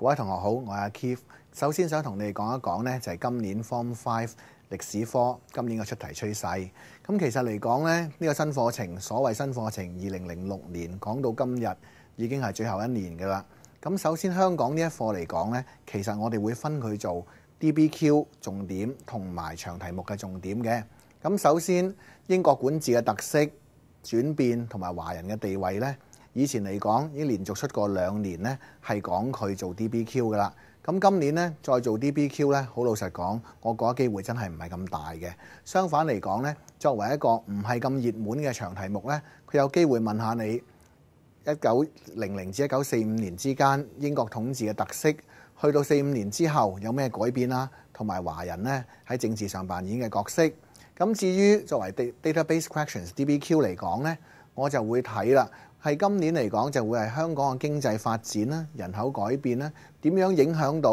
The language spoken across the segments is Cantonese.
各位同學好，我係阿 Keith。首先想同你哋講一講呢，就係今年 Form 5歷史科今年嘅出題趨勢。咁其實嚟講呢，呢個新課程，所謂新課程2006年講到今日已經係最後一年㗎啦。咁首先香港呢一課嚟講呢，其實我哋會分佢做 DBQ 重點同埋長題目嘅重點嘅。咁首先英國管治嘅特色、轉變同埋華人嘅地位呢，以前嚟講已經連續出過2年呢，係講佢做 DBQ 㗎啦。咁今年呢，再做 DBQ 呢，好老實講，我覺得機會真係唔係咁大嘅。相反嚟講呢，作為一個唔係咁熱門嘅長題目呢，佢有機會問下你1900至1945年之間英國統治嘅特色，去到45年之後有咩改變啦，同埋華人呢喺政治上扮演嘅角色。咁至於作為 database questions DBQ 嚟講呢，我就會睇啦。係今年嚟講就會係香港嘅經濟發展啦、人口改變啦，點樣影響到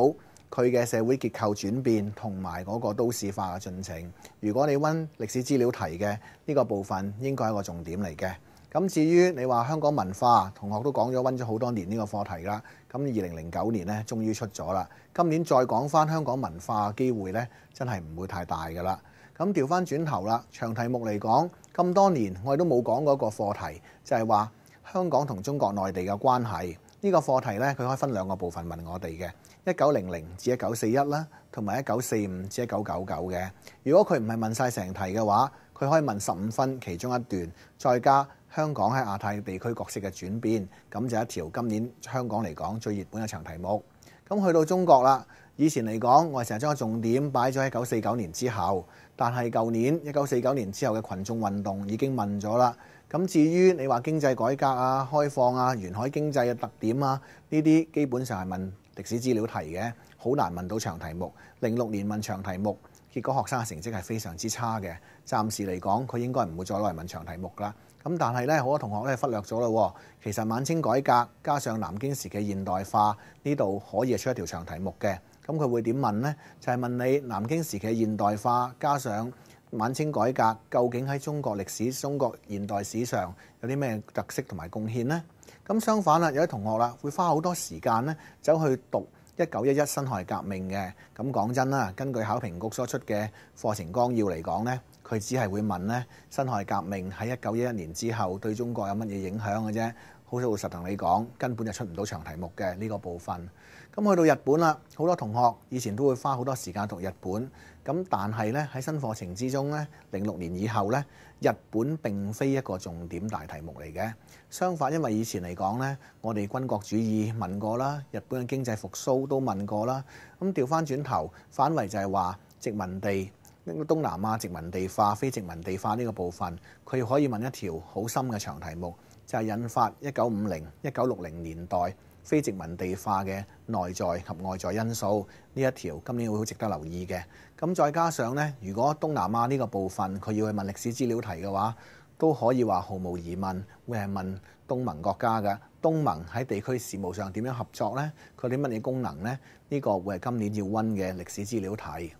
佢嘅社會結構轉變同埋嗰個都市化嘅進程。如果你溫歷史資料題嘅呢個部分，應該係一個重點嚟嘅。咁至於你話香港文化，同學都講咗溫咗好多年呢個課題啦。咁2009年呢，終於出咗啦。今年再講翻香港文化嘅機會呢，真係唔會太大㗎啦。咁調翻轉頭啦，長題目嚟講，咁多年我哋都冇講過一個課題，就係話香港同中國內地嘅關係。呢個課題呢，佢可以分2個部分問我哋嘅，1900至1941啦，同埋1945至1999嘅。如果佢唔係問晒成題嘅話，佢可以問15分其中一段，再加香港喺亞太地區角色嘅轉變，咁就一條今年香港嚟講最熱門嘅長題目。咁去到中國啦，以前嚟講我哋成日將個重點擺咗喺1949年之後，但係舊年1949年之後嘅群眾運動已經問咗啦。咁至於你話經濟改革啊、開放啊、沿海經濟嘅特點啊，呢啲基本上係問歷史資料題嘅，好難問到長題目。06年問長題目，結果學生嘅成績係非常之差嘅。暫時嚟講，佢應該唔會再攞嚟問長題目啦。咁但係呢，好多同學咧忽略咗咯。其實晚清改革加上南京時期現代化呢度可以係出一條長題目嘅。咁佢會點問呢？就係問你南京時期現代化加上晚清改革究竟喺中國歷史、中國現代史上有啲咩特色同埋貢獻呢？咁相反啦，有啲同學啦會花好多時間呢走去讀1911辛亥革命嘅。咁講真啦，根據考評局所出嘅課程綱要嚟講呢，佢只係會問呢辛亥革命喺1911年之後對中國有乜嘢影響嘅啫。好老實同你講，根本就出唔到長題目嘅呢個部分。咁去到日本啦，好多同學以前都會花好多時間讀日本。咁但係呢，喺新課程之中呢，06年以後呢，日本並非一個重點大題目嚟嘅。相反，因為以前嚟講呢，我哋軍國主義問過啦，日本嘅經濟復甦都問過啦。咁調翻轉頭，反為就係話殖民地東南亞殖民地化、非殖民地化呢個部分，佢可以問一條好深嘅長題目，就係引發1950、1960年代非殖民地化嘅內在及外在因素呢一條，今年會好值得留意嘅。咁再加上呢，如果東南亞呢個部分佢要去問歷史資料題嘅話，都可以話毫無疑問會係問東盟國家嘅。東盟喺地區事務上點樣合作呢？佢啲乜嘢功能呢？呢個會係今年要溫嘅歷史資料題。